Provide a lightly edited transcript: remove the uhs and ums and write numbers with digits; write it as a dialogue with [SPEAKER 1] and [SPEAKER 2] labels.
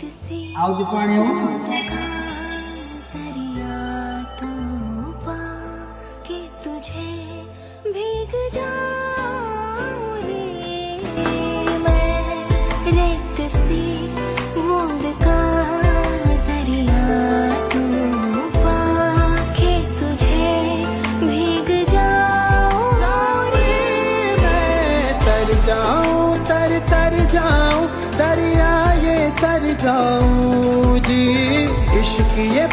[SPEAKER 1] આવતી પાણી હું
[SPEAKER 2] सरिया तू पा के तुझे भीग जाऊं रे मैं रेत सी बूंद का सरिया तू पा के तुझे भीग जाऊं रे
[SPEAKER 3] मैं तर जाऊं दरिया ये तर जाऊं जी इश्क ये